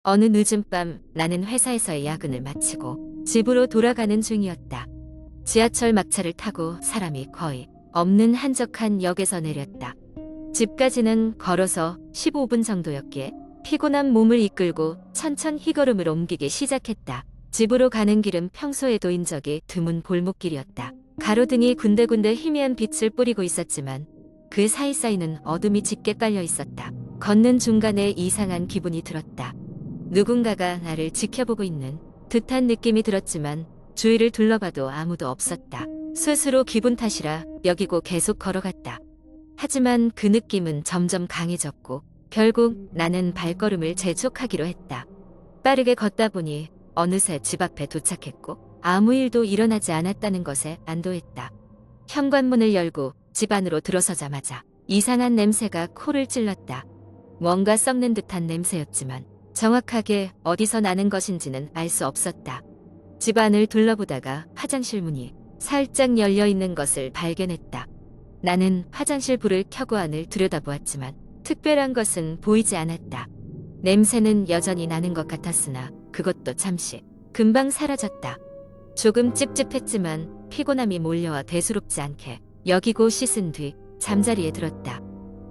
어느 늦은 밤 나는 회사에서의 야근을 마치고 집으로 돌아가는 중이었다. 지하철 막차를 타고 사람이 거의 없는 한적한 역에서 내렸다. 집까지는 걸어서 15분 정도였기에 피곤한 몸을 이끌고 천천히 걸음을 옮기기 시작했다. 집으로 가는 길은 평소에 도인 적이 드문 골목길이었다. 가로등이 군데군데 희미한 빛을 뿌리고 있었지만 그 사이사이는 어둠이 짙게 깔려 있었다. 걷는 중간에 이상한 기분이 들었다. 누군가가 나를 지켜보고 있는 듯한 느낌이 들었지만 주위를 둘러봐도 아무도 없었다. 스스로 기분 탓이라 여기고 계속 걸어갔다. 하지만 그 느낌은 점점 강해졌고 결국 나는 발걸음을 재촉하기로 했다. 빠르게 걷다 보니 어느새 집 앞에 도착했고 아무 일도 일어나지 않았다는 것에 안도했다. 현관문을 열고 집 안으로 들어서자마자 이상한 냄새가 코를 찔렀다. 뭔가 썩는 듯한 냄새였지만 정확하게 어디서 나는 것인지는 알 수 없었다. 집 안을 둘러보다가 화장실 문이 살짝 열려 있는 것을 발견했다. 나는 화장실 불을 켜고 안을 들여다보았지만 특별한 것은 보이지 않았다. 냄새는 여전히 나는 것 같았으나 그것도 잠시 금방 사라졌다. 조금 찝찝했지만 피곤함이 몰려와 대수롭지 않게 여기고 씻은 뒤 잠자리에 들었다.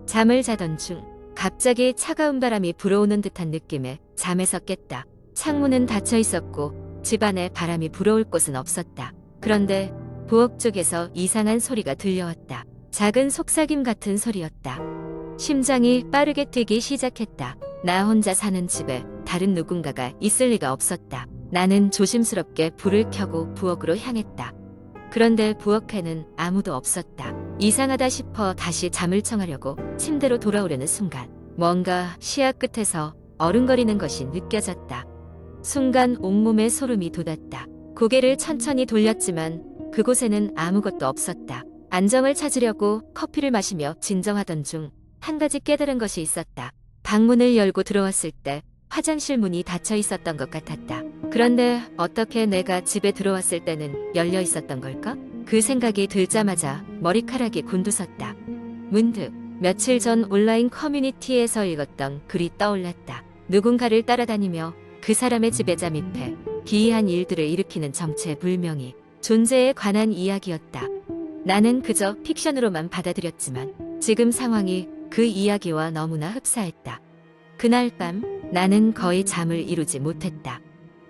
잠을 자던 중 갑자기 차가운 바람이 불어오는 듯한 느낌에 잠에서 깼다. 창문은 닫혀 있었고 집 안에 바람이 불어올 곳은 없었다. 그런데 부엌 쪽에서 이상한 소리가 들려왔다. 작은 속삭임 같은 소리였다. 심장이 빠르게 뛰기 시작했다. 나 혼자 사는 집에 다른 누군가가 있을 리가 없었다. 나는 조심스럽게 불을 켜고 부엌으로 향했다. 그런데 부엌에는 아무도 없었다. 이상하다 싶어 다시 잠을 청하려고 침대로 돌아오려는 순간 뭔가 시야 끝에서 어른거리는 것이 느껴졌다. 순간 온몸에 소름이 돋았다. 고개를 천천히 돌렸지만 그곳에는 아무것도 없었다. 안정을 찾으려고 커피를 마시며 진정하던 중 한 가지 깨달은 것이 있었다. 방문을 열고 들어왔을 때 화장실 문이 닫혀 있었던 것 같았다. 그런데 어떻게 내가 집에 들어왔을 때는 열려 있었던 걸까? 그 생각이 들자마자 머리카락이 곤두섰다. 문득 며칠 전 온라인 커뮤니티에서 읽었던 글이 떠올랐다. 누군가를 따라다니며 그 사람의 지배자 밑에 기이한 일들을 일으키는 정체불명의 존재에 관한 이야기였다. 나는 그저 픽션으로만 받아들였지만 지금 상황이 그 이야기와 너무나 흡사했다. 그날 밤 나는 거의 잠을 이루지 못했다.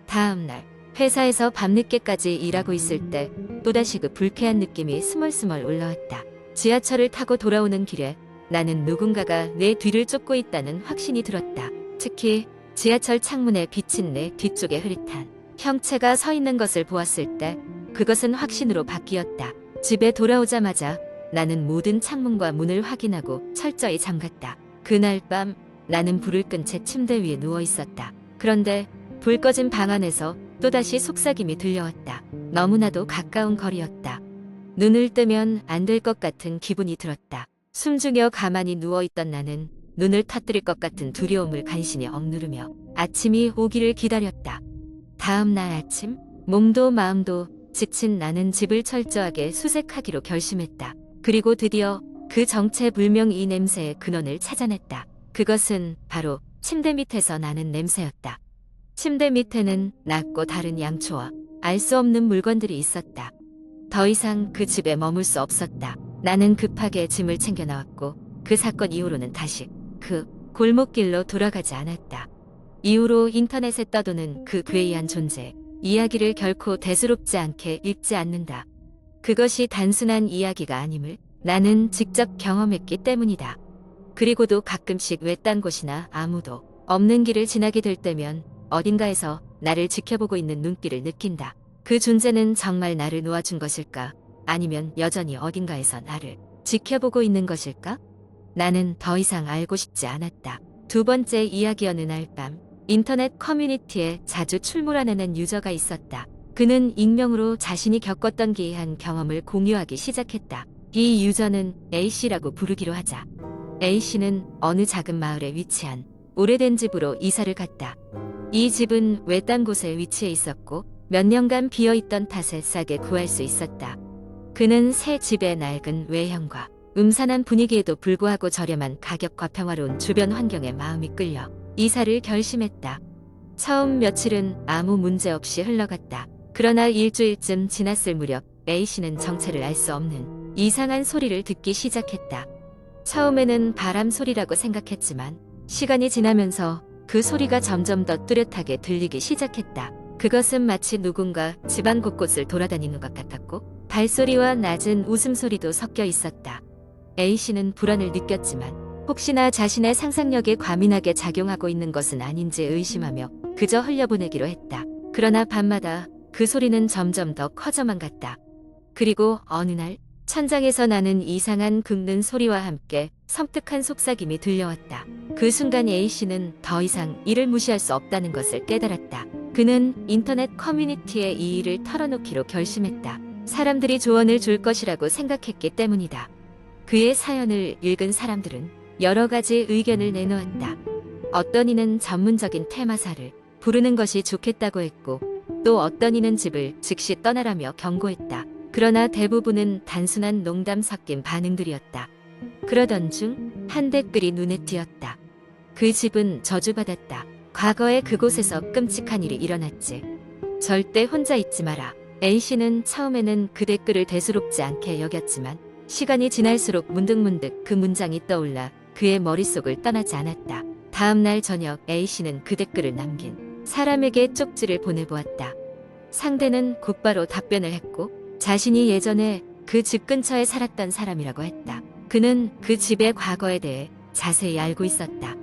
다음 날 회사에서 밤늦게까지 일하고 있을 때 또다시 그 불쾌한 느낌이 스멀스멀 올라왔다. 지하철을 타고 돌아오는 길에 나는 누군가가 내 뒤를 쫓고 있다는 확신이 들었다. 특히 지하철 창문에 비친 내 뒤쪽에 흐릿한 형체가 서 있는 것을 보았을 때 그것은 확신으로 바뀌었다. 집에 돌아오자마자 나는 모든 창문과 문을 확인하고 철저히 잠갔다. 그날 밤 나는 불을 끈 채 침대 위에 누워 있었다. 그런데 불 꺼진 방 안에서 또다시 속삭임이 들려왔다. 너무나도 가까운 거리였다. 눈을 뜨면 안 될 것 같은 기분이 들었다. 숨죽여 가만히 누워있던 나는 눈을 터뜨릴 것 같은 두려움을 간신히 억누르며 아침이 오기를 기다렸다. 다음 날 아침 몸도 마음도 지친 나는 집을 철저하게 수색하기로 결심했다. 그리고 드디어 그 정체불명 이 냄새의 근원을 찾아냈다. 그것은 바로 침대 밑에서 나는 냄새였다. 침대 밑에는 낮고 다른 양초와 알 수 없는 물건들이 있었다. 더 이상 그 집에 머물 수 없었다. 나는 급하게 짐을 챙겨 나왔고 그 사건 이후로는 다시 그 골목길로 돌아가지 않았다. 이후로 인터넷에 떠도는 그 괴이한 존재 이야기를 결코 대수롭지 않게 읽지 않는다. 그것이 단순한 이야기가 아님을 나는 직접 경험했기 때문이다. 그리고도 가끔씩 외딴 곳이나 아무도 없는 길을 지나게 될 때면 어딘가에서 나를 지켜보고 있는 눈길을 느낀다. 그 존재는 정말 나를 놓아준 것일까? 아니면 여전히 어딘가에서 나를 지켜보고 있는 것일까? 나는 더 이상 알고 싶지 않았다. 두 번째 이야기 어느 날 밤 인터넷 커뮤니티에 자주 출몰하는 유저가 있었다. 그는 익명으로 자신이 겪었던 기이한 경험을 공유하기 시작했다. 이 유저는 A씨라고 부르기로 하자. A씨는 어느 작은 마을에 위치한 오래된 집으로 이사를 갔다. 이 집은 외딴 곳에 위치해 있었고 몇 년간 비어있던 탓에 싸게 구할 수 있었다. 그는 새 집의 낡은 외형과 음산한 분위기에도 불구하고 저렴한 가격과 평화로운 주변 환경에 마음이 끌려 이사를 결심했다. 처음 며칠은 아무 문제 없이 흘러갔다. 그러나 일주일쯤 지났을 무렵 A씨는 정체를 알 수 없는 이상한 소리를 듣기 시작했다. 처음에는 바람 소리라고 생각했지만 시간이 지나면서 그 소리가 점점 더 뚜렷하게 들리기 시작했다. 그것은 마치 누군가 집안 곳곳을 돌아다니는 것 같았고 발소리와 낮은 웃음소리도 섞여 있었다. A씨는 불안을 느꼈지만 혹시나 자신의 상상력에 과민하게 작용하고 있는 것은 아닌지 의심하며 그저 흘려보내기로 했다. 그러나 밤마다 그 소리는 점점 더 커져만 갔다. 그리고 어느 날 천장에서 나는 이상한 긁는 소리와 함께 섬뜩한 속삭임이 들려왔다. 그 순간 A씨는 더 이상 이를 무시할 수 없다는 것을 깨달았다. 그는 인터넷 커뮤니티에 이 일을 털어놓기로 결심했다. 사람들이 조언을 줄 것이라고 생각했기 때문이다. 그의 사연을 읽은 사람들은 여러 가지 의견을 내놓았다. 어떤 이는 전문적인 테마사를 부르는 것이 좋겠다고 했고 또 어떤 이는 집을 즉시 떠나라며 경고했다. 그러나 대부분은 단순한 농담 섞인 반응들이었다. 그러던 중 한 댓글이 눈에 띄었다. 그 집은 저주받았다. 과거에 그곳에서 끔찍한 일이 일어났지. 절대 혼자 있지 마라. A씨는 처음에는 그 댓글을 대수롭지 않게 여겼지만 시간이 지날수록 문득문득 그 문장이 떠올라 그의 머릿속을 떠나지 않았다. 다음 날 저녁 A씨는 그 댓글을 남긴 사람에게 쪽지를 보내보았다. 상대는 곧바로 답변을 했고 자신이 예전에 그 집 근처에 살았던 사람이라고 했다. 그는 그 집의 과거에 대해 자세히 알고 있었다.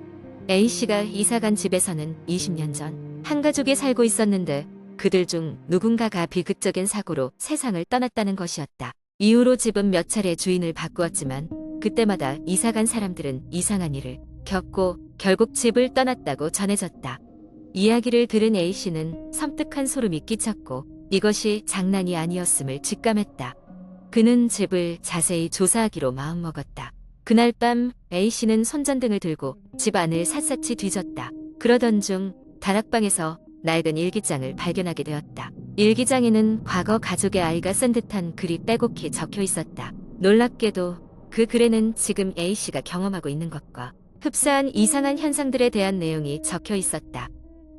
A씨가 이사간 집에서는 20년 전 한 가족이 살고 있었는데 그들 중 누군가가 비극적인 사고로 세상을 떠났다는 것이었다. 이후로 집은 몇 차례 주인을 바꾸었지만 그때마다 이사간 사람들은 이상한 일을 겪고 결국 집을 떠났다고 전해졌다. 이야기를 들은 A씨는 섬뜩한 소름이 끼쳤고 이것이 장난이 아니었음을 직감했다. 그는 집을 자세히 조사하기로 마음먹었다. 그날 밤 A씨는 손전등을 들고 집 안을 샅샅이 뒤졌다. 그러던 중 다락방에서 낡은 일기장을 발견하게 되었다. 일기장에는 과거 가족의 아이가 쓴 듯한 글이 빼곡히 적혀 있었다. 놀랍게도 그 글에는 지금 A씨가 경험하고 있는 것과 흡사한 이상한 현상들에 대한 내용이 적혀 있었다.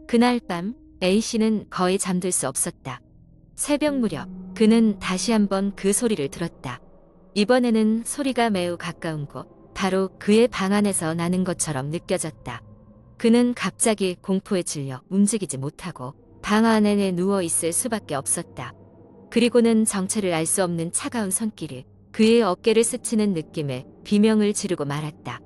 그날 밤 A씨는 거의 잠들 수 없었다. 새벽 무렵 그는 다시 한번 그 소리를 들었다. 이번에는 소리가 매우 가까운 곳, 바로 그의 방 안에서 나는 것처럼 느껴졌다. 그는 갑자기 공포에 질려 움직이지 못하고 방 안에 누워 있을 수밖에 없었다. 그리고는 정체를 알 수 없는 차가운 손길이 그의 어깨를 스치는 느낌에 비명을 지르고 말았다.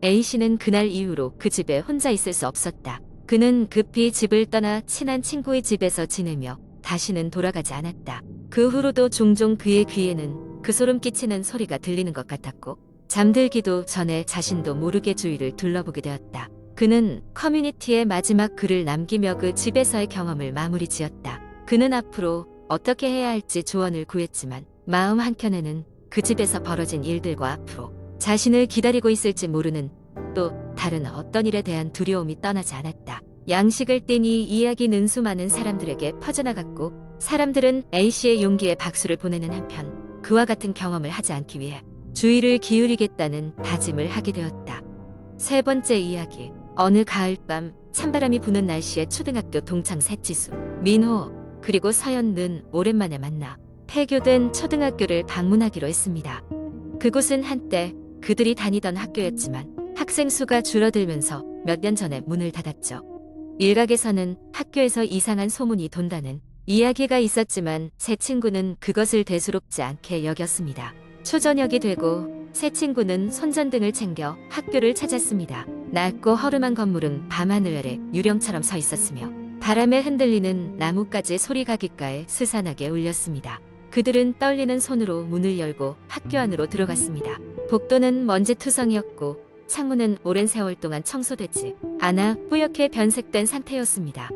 A씨는 그날 이후로 그 집에 혼자 있을 수 없었다. 그는 급히 집을 떠나 친한 친구의 집에서 지내며 다시는 돌아가지 않았다. 그 후로도 종종 그의 귀에는 그 소름 끼치는 소리가 들리는 것 같았고 잠들기도 전에 자신도 모르게 주위를 둘러보게 되었다. 그는 커뮤니티에 마지막 글을 남기며 그 집에서의 경험을 마무리 지었다. 그는 앞으로 어떻게 해야 할지 조언을 구했지만 마음 한켠에는 그 집에서 벌어진 일들과 앞으로 자신을 기다리고 있을지 모르는 또 다른 어떤 일에 대한 두려움이 떠나지 않았다. 양식을 떼니 이야기는 수많은 사람들에게 퍼져나갔고 사람들은 A씨의 용기에 박수를 보내는 한편 그와 같은 경험을 하지 않기 위해 주의를 기울이겠다는 다짐을 하게 되었다. 세 번째 이야기. 어느 가을밤 찬바람이 부는 날씨에 초등학교 동창 셋지수, 민호, 그리고 서연는 오랜만에 만나 폐교된 초등학교를 방문하기로 했습니다. 그곳은 한때 그들이 다니던 학교였지만 학생 수가 줄어들면서 몇 년 전에 문을 닫았죠. 일각에서는 학교에서 이상한 소문이 돈다는 이야기가 있었지만 새 친구는 그것을 대수롭지 않게 여겼습니다. 초저녁이 되고 새 친구는 손전등을 챙겨 학교를 찾았습니다. 낡고 허름한 건물은 밤하늘 아래 유령처럼 서 있었으며 바람에 흔들리는 나뭇가지 소리가 귓가에 스산하게 울렸습니다. 그들은 떨리는 손으로 문을 열고 학교 안으로 들어갔습니다. 복도는 먼지투성이었고 창문은 오랜 세월 동안 청소되지 않아 뿌옇게 변색된 상태였습니다.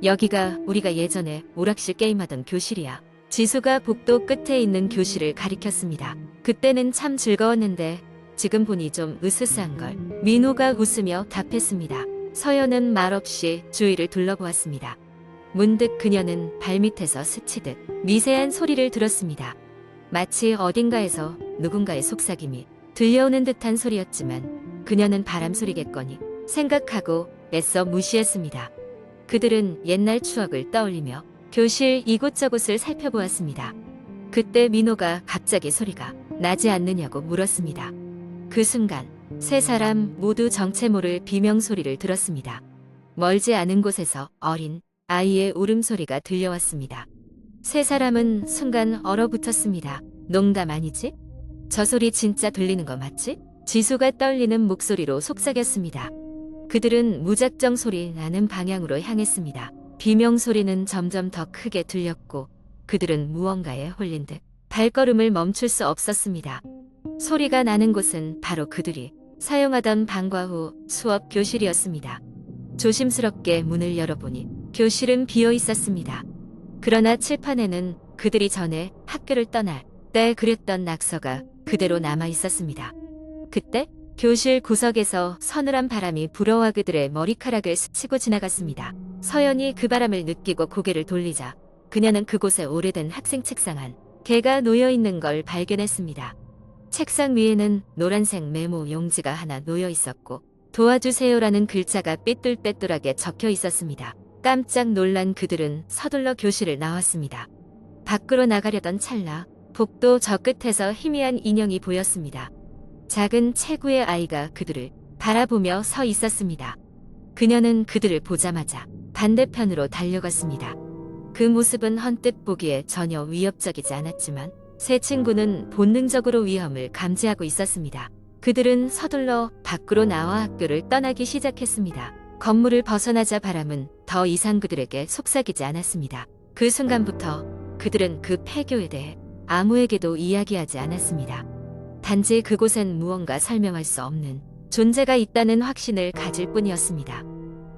여기가 우리가 예전에 오락실 게임하던 교실이야. 지수가 복도 끝에 있는 교실을 가리켰습니다. 그때는 참 즐거웠는데 지금 보니 좀 으스스한걸. 민호가 웃으며 답했습니다. 서연은 말없이 주위를 둘러보았습니다. 문득 그녀는 발밑에서 스치듯 미세한 소리를 들었습니다. 마치 어딘가에서 누군가의 속삭임이 들려오는 듯한 소리였지만 그녀는 바람소리겠거니 생각하고 애써 무시했습니다. 그들은 옛날 추억을 떠올리며 교실 이곳저곳을 살펴보았습니다. 그때 민호가 갑자기 소리가 나지 않느냐고 물었습니다. 그 순간 세 사람 모두 정체 모를 비명소리를 들었습니다. 멀지 않은 곳에서 어린 아이의 울음소리가 들려왔습니다. 세 사람은 순간 얼어붙었습니다. 농담 아니지? 저 소리 진짜 들리는 거 맞지? 지수가 떨리는 목소리로 속삭였습니다. 그들은 무작정 소리 나는 방향으로 향했습니다. 비명소리는 점점 더 크게 들렸고 그들은 무언가에 홀린 듯 발걸음을 멈출 수 없었습니다. 소리가 나는 곳은 바로 그들이 사용하던 방과 후 수업 교실이었습니다. 조심스럽게 문을 열어보니 교실은 비어 있었습니다. 그러나 칠판에는 그들이 전에 학교를 떠날 때 그렸던 낙서가 그대로 남아 있었습니다. 그때 교실 구석에서 서늘한 바람이 불어와 그들의 머리카락을 스치고 지나갔습니다. 서연이 그 바람을 느끼고 고개를 돌리자 그녀는 그곳에 오래된 학생 책상 안 개가 놓여 있는 걸 발견했습니다. 책상 위에는 노란색 메모 용지가 하나 놓여 있었고 도와주세요라는 글자가 삐뚤빼뚤하게 적혀 있었습니다. 깜짝 놀란 그들은 서둘러 교실을 나왔습니다. 밖으로 나가려던 찰나 복도 저 끝에서 희미한 인형이 보였습니다. 작은 체구의 아이가 그들을 바라보며 서 있었습니다. 그녀는 그들을 보자마자 반대편으로 달려갔습니다. 그 모습은 헌뜻 보기에 전혀 위협적이지 않았지만 세 친구는 본능적으로 위험을 감지하고 있었습니다. 그들은 서둘러 밖으로 나와 학교를 떠나기 시작했습니다. 건물을 벗어나자 바람은 더 이상 그들에게 속삭이지 않았습니다. 그 순간부터 그들은 그 폐교에 대해 아무에게도 이야기하지 않았습니다. 단지 그곳엔 무언가 설명할 수 없는 존재가 있다는 확신을 가질 뿐이었습니다.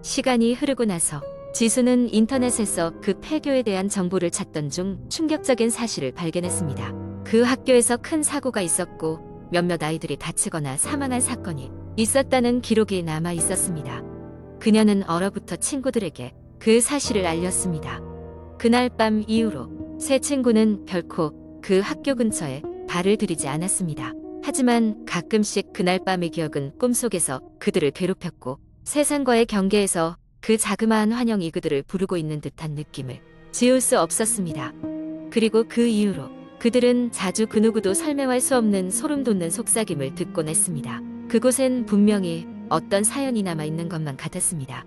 시간이 흐르고 나서 지수는 인터넷에서 그 폐교에 대한 정보를 찾던 중 충격적인 사실을 발견했습니다. 그 학교에서 큰 사고가 있었고 몇몇 아이들이 다치거나 사망한 사건이 있었다는 기록이 남아 있었습니다. 그녀는 얼어붙어 친구들에게 그 사실을 알렸습니다. 그날 밤 이후로 세 친구는 결코 그 학교 근처에 발을 들이지 않았습니다. 하지만 가끔씩 그날 밤의 기억은 꿈속에서 그들을 괴롭혔고 세상과의 경계에서 그 자그마한 환영이 그들을 부르고 있는 듯한 느낌을 지울 수 없었습니다. 그리고 그 이후로 그들은 자주 그 누구도 설명할 수 없는 소름 돋는 속삭임을 듣곤 했습니다. 그곳엔 분명히 어떤 사연이 남아 있는 것만 같았습니다.